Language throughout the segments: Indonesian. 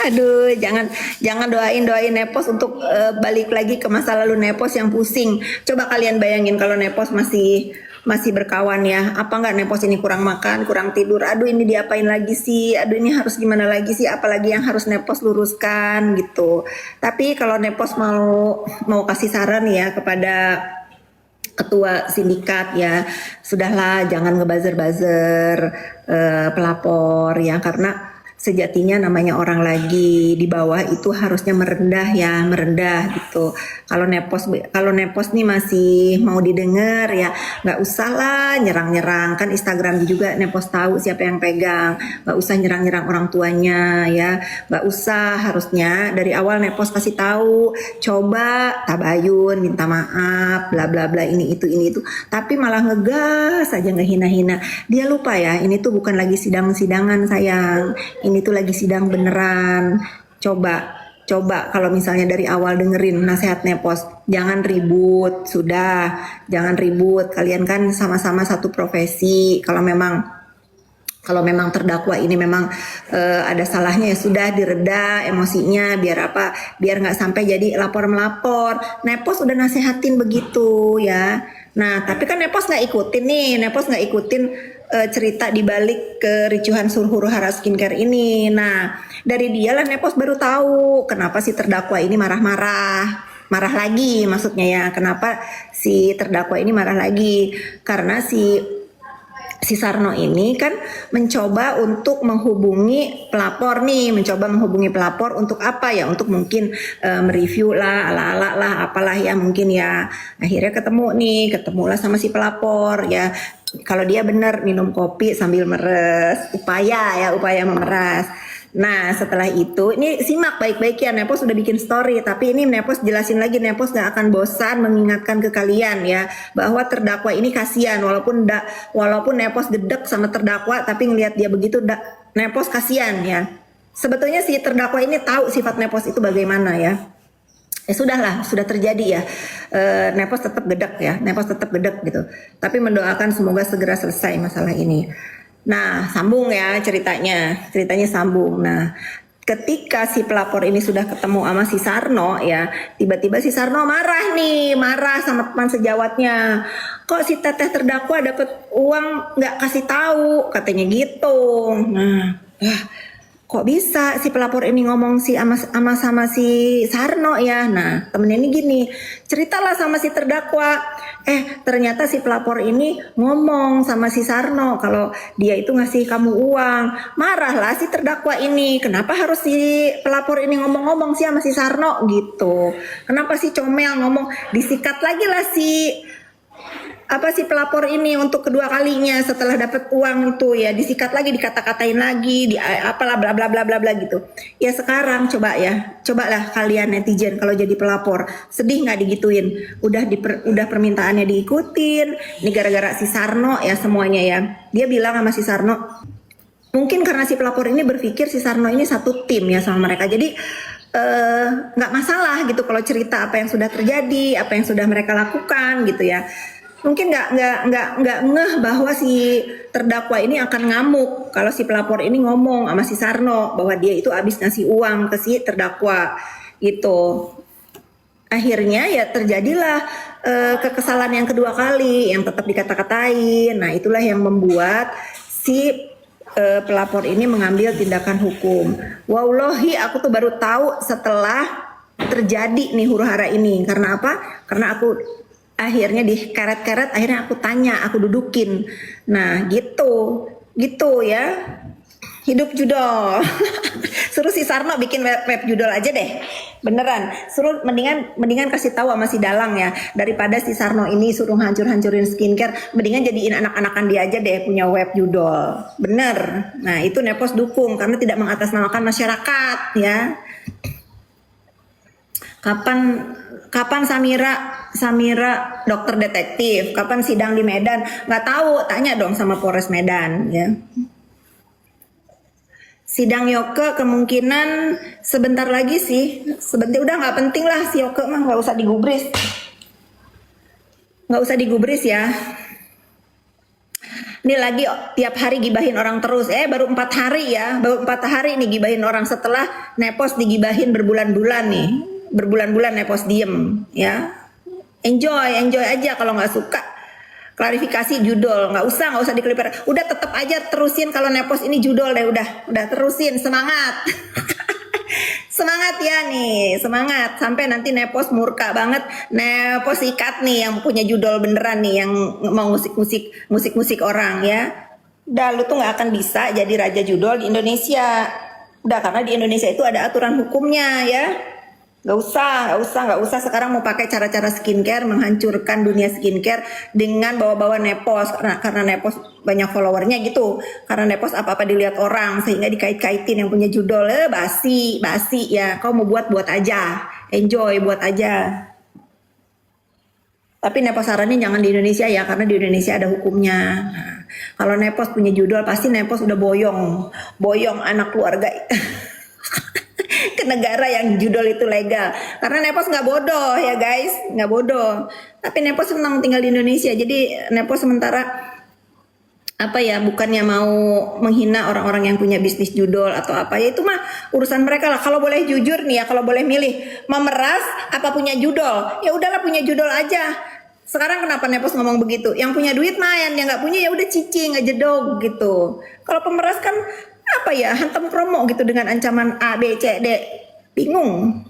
Aduh, jangan jangan doain Nepos untuk balik lagi ke masa lalu Nepos yang pusing. Coba kalian bayangin kalau Nepos masih berkawan ya. Apa nggak Nepos ini kurang makan, kurang tidur. Aduh, ini diapain lagi sih? Aduh, ini harus gimana lagi sih? Apalagi yang harus Nepos luruskan gitu. Tapi kalau Nepos mau kasih saran ya kepada ketua sindikat ya, sudahlah jangan ngebuzzer-buzzer pelapor ya, karena sejatinya namanya orang lagi di bawah itu harusnya merendah ya, merendah gitu. Kalau Nepos nih masih mau didengar ya, nggak usah lah nyerang-nyerang, kan Instagram juga Nepos tahu siapa yang pegang, nggak usah nyerang-nyerang orang tuanya ya, nggak usah, harusnya dari awal Nepos kasih tahu, coba tabayun, minta maaf, bla bla bla, ini itu, tapi malah ngegas aja, ngehina-hina. Dia lupa ya, ini tuh bukan lagi sidang-sidangan sayang, ini tuh lagi sidang beneran. Coba kalau misalnya dari awal dengerin nasihat Nepos, jangan ribut, sudah, jangan ribut. Kalian kan sama-sama satu profesi. Kalau memang terdakwa ini memang ada salahnya, ya sudah, direda emosinya, biar apa? Biar nggak sampai jadi lapor melapor. Nepos udah nasehatin begitu ya. Nah, tapi kan Nepos nggak ikutin nih, Nepos nggak ikutin cerita di balik kericuhan huru hara skincare ini. Nah, dari dia lah Nepos baru tahu kenapa si terdakwa ini marah lagi, maksudnya ya, kenapa si terdakwa ini marah lagi, karena si Sarno ini kan mencoba untuk menghubungi pelapor nih, mencoba menghubungi pelapor untuk apa ya? Untuk mungkin mereview lah, ala-ala lah, apalah ya mungkin ya. Akhirnya ketemulah sama si pelapor ya. Kalau dia benar minum kopi sambil meres, upaya memeras. Nah, setelah itu, ini simak baik-baik ya, Nepos sudah bikin story, tapi ini Nepos jelasin lagi, Nepos gak akan bosan mengingatkan ke kalian ya, bahwa terdakwa ini kasihan, walaupun Nepos gedek sama terdakwa, tapi ngelihat dia begitu, Nepos kasihan ya. Sebetulnya si terdakwa ini tahu sifat Nepos itu bagaimana ya. Sudahlah, sudah terjadi ya. Nepos tetap gedek gitu. Tapi mendoakan semoga segera selesai masalah ini. Nah, sambung ya ceritanya sambung. Nah, ketika si pelapor ini sudah ketemu sama si Sarno ya, tiba-tiba si Sarno marah sama teman sejawatnya. Kok si teteh terdakwa dapat uang nggak kasih tahu, katanya gitu. Nah, kok bisa si pelapor ini ngomong sama si Sarno ya. Nah, temennya ini gini, ceritalah sama si terdakwa, ternyata si pelapor ini ngomong sama si Sarno kalau dia itu ngasih kamu uang. Marahlah si terdakwa ini, kenapa harus si pelapor ini ngomong-ngomong sih sama si Sarno gitu, kenapa si comel ngomong, disikat lagi lah si pelapor ini untuk kedua kalinya setelah dapat uang itu ya, disikat lagi, dikata-katain lagi, apalah bla bla bla bla bla gitu. Ya sekarang cobalah kalian netizen kalau jadi pelapor, sedih nggak digituin? Udah permintaannya diikutin, ini gara-gara si Sarno ya semuanya ya. Dia bilang sama si Sarno, mungkin karena si pelapor ini berpikir si Sarno ini satu tim ya sama mereka, jadi nggak masalah gitu kalau cerita apa yang sudah terjadi, apa yang sudah mereka lakukan gitu ya. Mungkin nggak ngeh bahwa si terdakwa ini akan ngamuk kalau si pelapor ini ngomong sama si Sarno bahwa dia itu habis ngasih uang ke si terdakwa gitu. Akhirnya ya terjadilah kekesalan yang kedua kali yang tetap dikata-katain. Nah, itulah yang membuat si pelapor ini mengambil tindakan hukum. Wallahi aku tuh baru tahu setelah terjadi nih huru hara ini. Karena apa? Karena aku akhirnya dikeret-keret, akhirnya aku tanya, aku dudukin. Nah, gitu ya. Hidup judol. Suruh si Sarno bikin web judol aja deh. Beneran. Suruh mendingan kasih tahu sama si Dalang ya, daripada si Sarno ini suruh hancur-hancurin skincare, mendingan jadiin anak-anakan dia aja deh punya web judol. Bener. Nah, itu Nepos dukung karena tidak mengatasnamakan masyarakat ya. Kapan Samira dokter detektif? Kapan sidang di Medan? Nggak tahu, tanya dong sama Polres Medan ya. Sidang Yoke kemungkinan sebentar lagi sih. Udah nggak penting lah si Yoke mah, nggak usah digubris ya. Ini lagi tiap hari gibahin orang terus. Baru 4 hari ya, baru 4 hari nih gibahin orang setelah Nepos digibahin berbulan-bulan nih, berbulan-bulan Nepos diem ya. Enjoy aja kalau nggak suka. Klarifikasi judul, nggak usah diklarifikasi. Udah tetap aja terusin kalau Nepos ini judul deh, udah terusin, semangat. Semangat ya nih, semangat sampai nanti Nepos murka banget. Nepos ikat nih yang punya judul beneran nih, yang mau musik orang ya. Udah, lu tuh nggak akan bisa jadi raja judul di Indonesia. Udah, karena di Indonesia itu ada aturan hukumnya ya. Gak usah sekarang mau pakai cara-cara skincare, menghancurkan dunia skincare dengan bawa-bawa Nepos, karena Nepos banyak followernya gitu, karena Nepos apa-apa dilihat orang sehingga dikait-kaitin yang punya judul basi ya. Kau mau buat aja, enjoy, buat aja. Tapi Nepos saranin jangan di Indonesia ya, karena di Indonesia ada hukumnya. Nah, kalau Nepos punya judul pasti Nepos udah boyong anak keluarga ke negara yang judul itu legal, karena Nepos nggak bodoh ya guys, nggak bodoh. Tapi Nepos memang tinggal di Indonesia, jadi Nepos sementara apa ya, bukannya mau menghina orang-orang yang punya bisnis judul atau apa ya, itu mah urusan mereka lah. Kalau boleh jujur nih ya, kalau boleh milih memeras apa punya judul, ya udahlah punya judul aja. Sekarang kenapa Nepos ngomong begitu? Yang punya duit main, yang nggak punya ya udah cicing aja jedog gitu. Kalau pemeras kan apa ya, hantam kromo gitu dengan ancaman A B C D, bingung.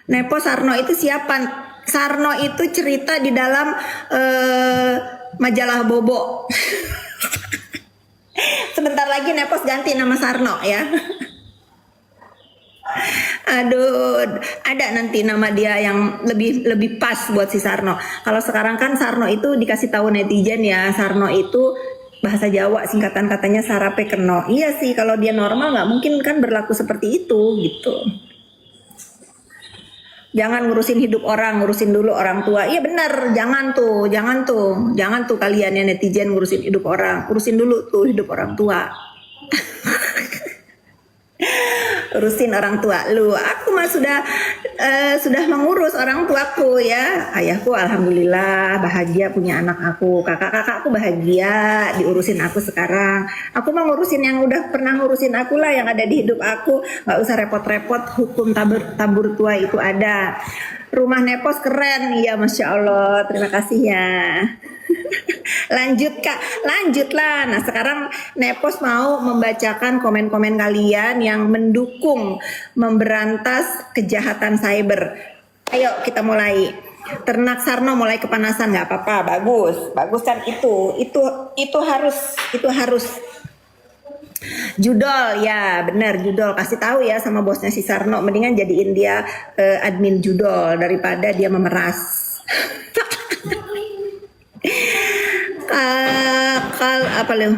Nepos Sarno itu siapa? Sarno itu cerita di dalam majalah Bobo. Sebentar lagi Nepos ganti nama Sarno ya. Aduh, ada nanti nama dia yang lebih pas buat si Sarno. Kalau sekarang kan Sarno itu dikasih tahu netizen ya, Sarno itu bahasa Jawa, singkatan katanya sarape keno. Iya sih, kalau dia normal nggak mungkin kan berlaku seperti itu gitu. Jangan ngurusin hidup orang, ngurusin dulu orang tua. Iya benar, jangan tuh kalian ya netizen ngurusin hidup orang, urusin dulu tuh hidup orang tua. Urusin orang tua lu. Aku mah sudah mengurus orang tuaku ya. Ayahku alhamdulillah bahagia punya anak aku. Kakak-kakakku bahagia diurusin aku sekarang. Aku mau ngurusin yang udah pernah ngurusin aku lah, yang ada di hidup aku. Gak usah repot-repot, hukum tabur tua itu ada. Rumah Nepos keren ya, Masya Allah, terima kasih ya. Lanjut Kak, lanjutlah. Nah sekarang Nepos mau membacakan komen-komen kalian yang mendukung memberantas kejahatan cyber. Ayo kita mulai. Ternak Sarno mulai kepanasan, nggak apa-apa, bagus kan itu harus judul ya, benar judul, kasih tahu ya sama bosnya si Sarno, mendingan jadiin dia admin judul daripada dia memeras. Apa lu?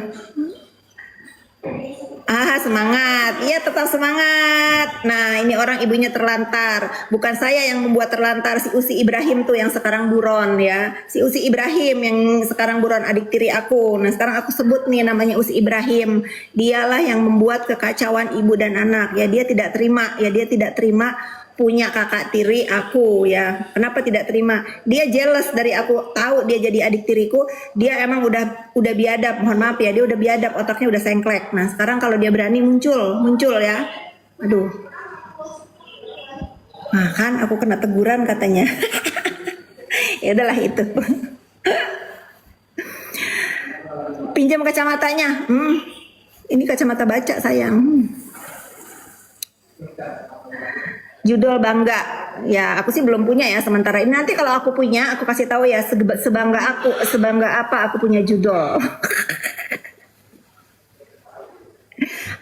Semangat, iya tetap semangat. Nah ini orang ibunya terlantar, bukan saya yang membuat terlantar, si Usi Ibrahim tuh yang sekarang buron ya, si Usi Ibrahim yang sekarang buron, adik tiri aku. Nah sekarang aku sebut nih namanya Usi Ibrahim, dialah yang membuat kekacauan ibu dan anak ya. Dia tidak terima punya kakak tiri aku ya. Kenapa tidak terima? Dia jealous dari aku, tahu dia jadi adik tiriku, dia emang udah biadab, mohon maaf ya, dia udah biadab, otaknya udah sengklek. Nah sekarang kalau dia berani muncul ya, aduh. Nah kan aku kena teguran katanya. Ya udahlah itu. Pinjam kacamatanya. Ini kacamata baca sayang. Judul bangga ya, aku sih belum punya ya sementara ini. Nanti kalau aku punya aku kasih tahu ya, sebangga apa aku punya judul.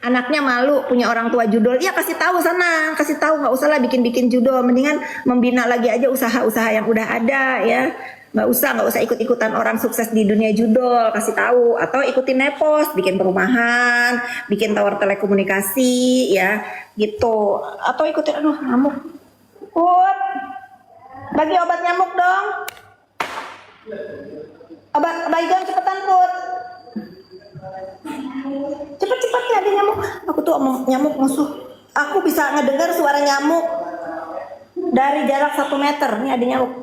Anaknya malu punya orang tua judul, ya kasih tahu sana, kasih tahu, nggak usah lah bikin judul, mendingan membina lagi aja usaha-usaha yang udah ada ya. Nggak usah ikut-ikutan orang sukses di dunia judul, kasih tahu, atau ikutin Nepos, bikin perumahan, bikin tower telekomunikasi ya gitu, atau ikutin, aduh nyamuk, bagi obat nyamuk dong, bagi dong cepetan Put, cepet ya, ada nyamuk, aku tuh nyamuk musuh, aku bisa ngedengar suara nyamuk dari jarak 1 meter, nih ada nyamuk.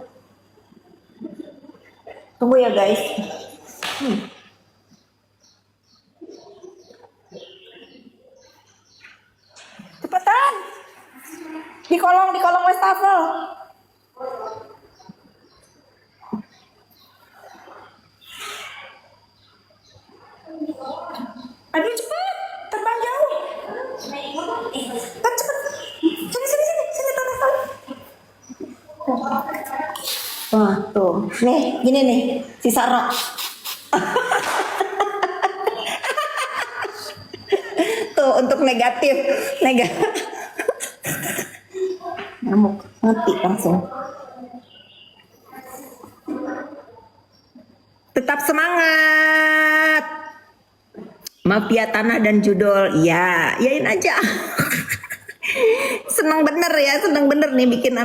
Tunggu ya guys. Cepetan. Di kolong wastafel. Aduh cepet, terbang jauh. Cepet, cepet. Sini, taruh. Wah, tuh. Nih, gini nih, si Sarno. Tuh, untuk negatif. Nyamuk, mati langsung. Tetap semangat. Mafia Tanah dan Judul. Ya, yain aja. Senang bener nih bikin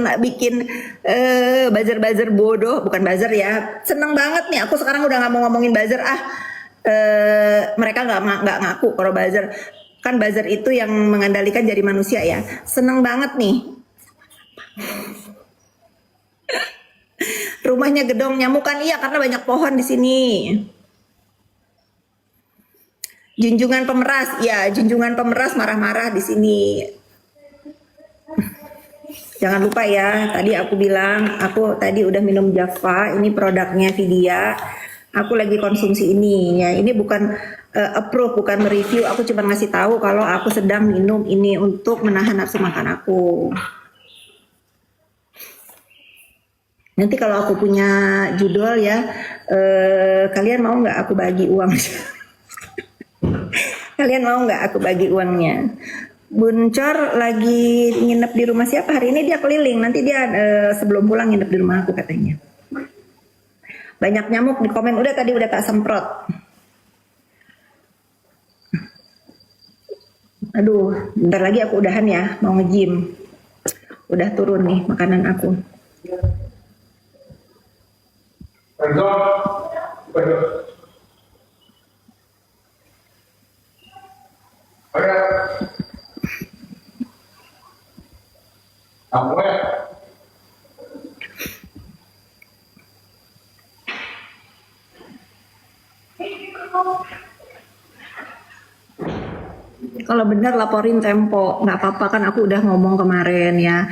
buzzer bodoh, bukan buzzer ya. Seneng banget nih, aku sekarang udah nggak mau ngomongin buzzer mereka nggak ngaku kalau buzzer. Kan buzzer itu yang mengendalikan jari manusia ya. Seneng banget nih. Rumahnya gedong nyamukan, iya karena banyak pohon di sini. Junjungan pemeras, ya junjungan pemeras marah-marah di sini. Jangan lupa ya, tadi aku bilang, aku tadi udah minum Java, ini produknya Vidya. Aku lagi konsumsi ini ya. Ini bukan approve, bukan mereview, aku cuma ngasih tahu kalau aku sedang minum ini untuk menahan nafsu makan aku. Nanti kalau aku punya judul ya, kalian mau nggak aku bagi uang? Kalian mau nggak aku bagi uangnya? Buncor lagi nginep di rumah siapa hari ini? Dia keliling, nanti dia sebelum pulang nginep di rumah aku katanya. Banyak nyamuk di komen, udah tadi udah tak semprot. Aduh, bentar lagi aku udahan ya, mau nge-gym. Udah turun nih makanan aku. Kalau benar laporin Tempo, nggak apa-apa kan aku udah ngomong kemarin ya.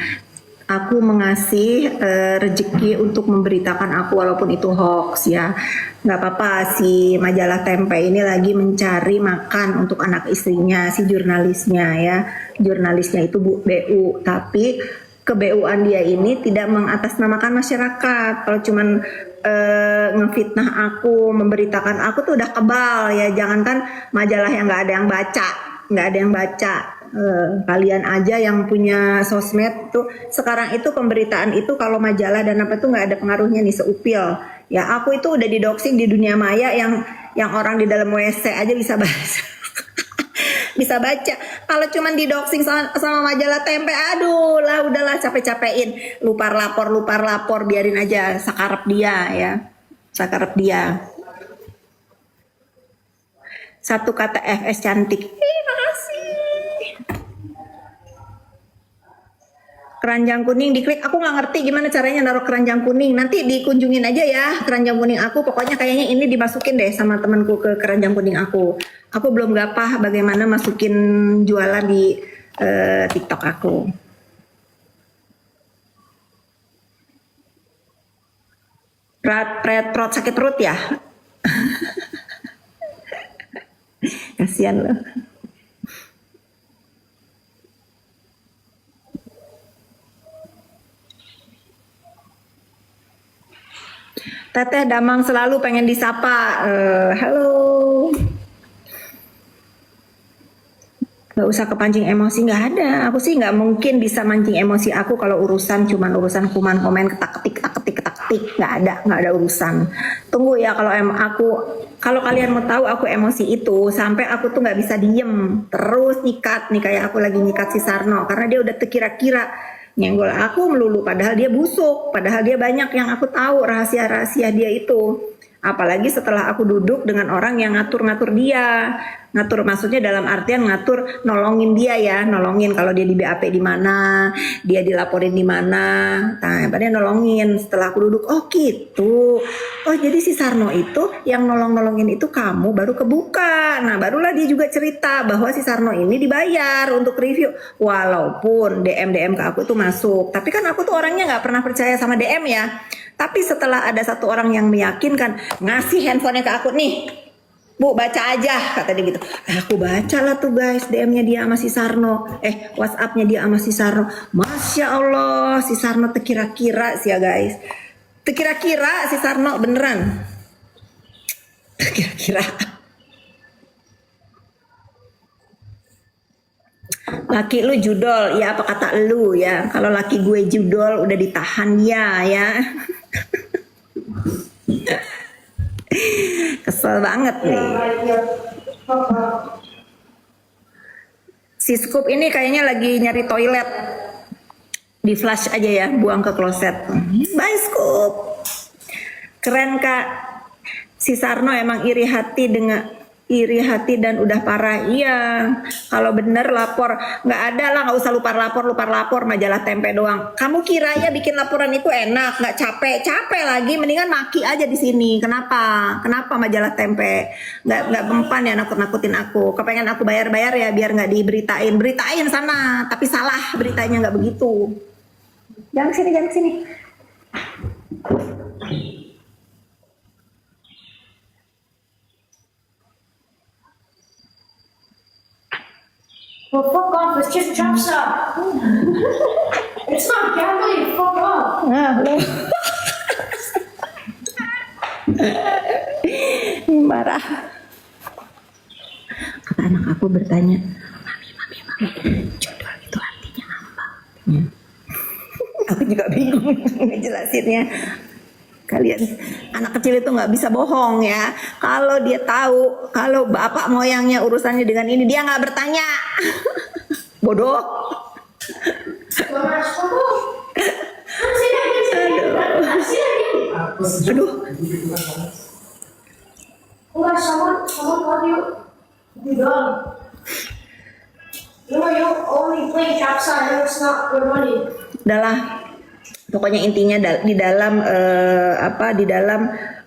Aku mengasih rezeki untuk memberitakan aku walaupun itu hoax ya. Nggak apa-apa, si majalah Tempe ini lagi mencari makan untuk anak istrinya, si jurnalisnya ya. Jurnalisnya itu Bu BU, tapi ke-BU-an dia ini tidak mengatasnamakan masyarakat. Kalau cuman ngefitnah aku, memberitakan aku tuh udah kebal ya. Jangankan majalah yang nggak ada yang baca. Kalian aja yang punya sosmed tuh sekarang itu pemberitaan itu kalau majalah dan apa tuh nggak ada pengaruhnya nih seupil ya. Aku itu udah didoxing di dunia maya yang orang di dalam WC aja bisa baca. Bisa baca. Kalau cuman didoxing sama majalah Tempe, aduh lah udahlah capek-capekin lupar lapor biarin aja sakarep dia. Satu kata FS cantik. Makasih. Keranjang kuning diklik, aku nggak ngerti gimana caranya naruh keranjang kuning. Nanti dikunjungin aja ya keranjang kuning aku. Pokoknya kayaknya ini dimasukin deh sama temanku ke keranjang kuning aku. Aku belum gapah bagaimana masukin jualan di TikTok aku. Perut sakit perut ya. Kasihan loh. Teteh Damang selalu pengen disapa. Halo. Gak usah kepancing emosi, nggak ada. Aku sih nggak mungkin bisa mancing emosi aku kalau urusan kuman komen ketak ketik, nggak ada urusan. Tunggu ya kalau kalian mau tahu aku emosi itu sampai aku tuh nggak bisa diem terus nyikat nih kayak aku lagi nyikat si Sarno karena dia udah terkira-kira nyenggol aku melulu padahal dia busuk, padahal dia banyak yang aku tahu rahasia dia itu. Apalagi setelah aku duduk dengan orang yang ngatur-ngatur dia ngatur maksudnya dalam artian ngatur nolongin dia ya, nolongin kalau dia di BAP di mana, dia dilaporin di mana. Nah, pada nolongin setelah aku duduk, oh gitu. Oh jadi si Sarno itu yang nolongin itu kamu baru kebuka. Nah, barulah dia juga cerita bahwa si Sarno ini dibayar untuk review. Walaupun DM ke aku tuh masuk, tapi kan aku tuh orangnya nggak pernah percaya sama DM ya. Tapi setelah ada satu orang yang meyakinkan ngasih handphonenya ke aku nih, Bu baca aja kata dia gitu. Aku baca lah tuh guys DM-nya dia sama si Sarno, WhatsApp-nya dia sama si Sarno. Masya Allah si Sarno tekira-kira sih ya guys, tekira-kira si Sarno beneran, tekira-kira. Laki lu judol ya, apa kata lu ya? Kalau laki gue judol udah ditahan ya. Kesel banget nih. Si Scoop ini kayaknya lagi nyari toilet. Di flush aja ya, buang ke kloset. Bye Scoop. Keren Kak. Si Sarno emang iri hati dan udah parah. Iya, kalau bener lapor. Nggak ada lah, nggak usah lupa lapor majalah Tempe doang. Kamu kira ya bikin laporan itu enak, nggak capek lagi, mendingan maki aja di sini. Kenapa majalah Tempe nggak mempan ya nakut-nakutin aku. Kepengen aku bayar ya biar nggak beritain sana, tapi salah beritanya nggak begitu. Jangan sini. Well, fuck off. It's just drop stuff. It's not gambling. Fuck off. Marah. Kata anak aku bertanya, mami, judul itu artinya apa? Aku juga bingung ngejelasinnya. Kalian anak kecil itu nggak bisa bohong ya. Kalau dia tahu kalau bapak moyangnya urusannya dengan ini, dia nggak bertanya. Bodoh. Aduh. Someone called you. You done. You only play capside. It's not good money. Udahlah. Pokoknya intinya di dalam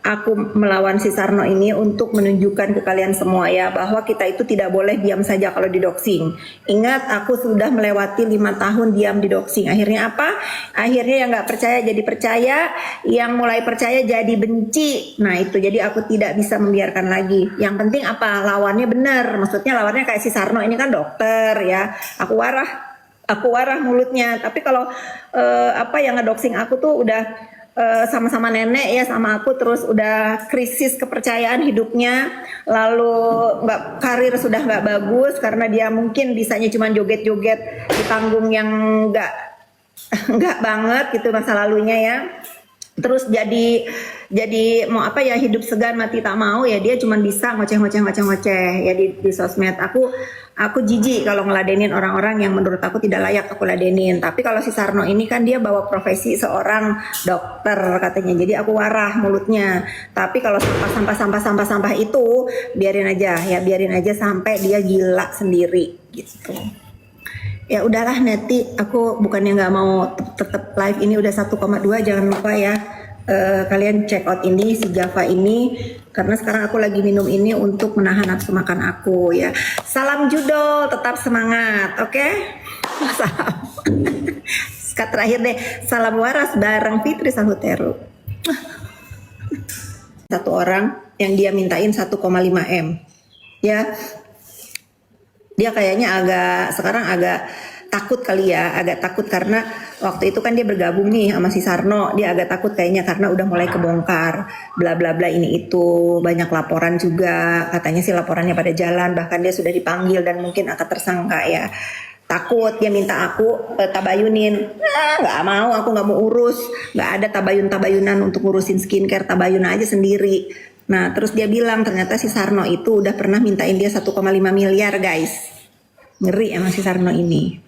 aku melawan si Sarno ini untuk menunjukkan ke kalian semua ya bahwa kita itu tidak boleh diam saja kalau didoxing. Ingat aku sudah melewati 5 tahun diam di doxing. Akhirnya apa? Akhirnya yang nggak percaya jadi percaya, yang mulai percaya jadi benci. Nah itu jadi aku tidak bisa membiarkan lagi. Yang penting apa? Lawannya benar. Maksudnya lawannya kayak si Sarno ini kan dokter ya. Aku warah mulutnya, tapi kalau yang ngedoxing aku tuh udah sama-sama nenek ya sama aku, terus udah krisis kepercayaan hidupnya, lalu karir sudah nggak bagus karena dia mungkin bisanya cuma joget-joget di panggung yang nggak banget gitu masa lalunya ya. Terus jadi mau hidup segan mati tak mau ya, dia cuma bisa ngoceh ya di sosmed. Aku jijik kalau ngeladenin orang-orang yang menurut aku tidak layak aku ladenin. Tapi kalau si Sarno ini kan dia bawa profesi seorang dokter katanya, jadi aku warah mulutnya. Tapi kalau sampah itu biarin aja sampai dia gila sendiri gitu. Ya udahlah Neti, aku bukannya nggak mau tetap live ini udah 1,2, jangan lupa ya kalian check out ini si Java ini karena sekarang aku lagi minum ini untuk menahan nafsu makan aku ya. Salam judol, tetap semangat, oke? Salam. Sekat terakhir deh, salam waras bareng Fitri Sahutero. Satu orang yang dia mintain 1,5 M ya. Dia kayaknya sekarang agak takut kali ya, agak takut karena waktu itu kan dia bergabung nih sama si Sarno, dia agak takut kayaknya karena udah mulai kebongkar, bla bla bla ini itu, banyak laporan juga, katanya sih laporannya pada jalan, bahkan dia sudah dipanggil dan mungkin akan tersangka ya. Takut dia minta aku tabayunin, nggak mau, aku nggak mau urus, nggak ada tabayunan untuk ngurusin skincare, tabayun aja sendiri. Nah terus dia bilang ternyata si Sarno itu udah pernah mintain dia 1,5 miliar guys. Ngeri emang si Sarno ini.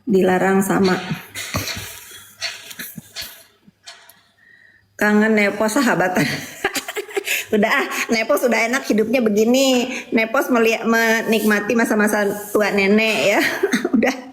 Dilarang sama. Kangen Nepo sahabatan. Udah Nepos udah enak hidupnya begini. Nepos menikmati masa-masa tua nenek ya. Udah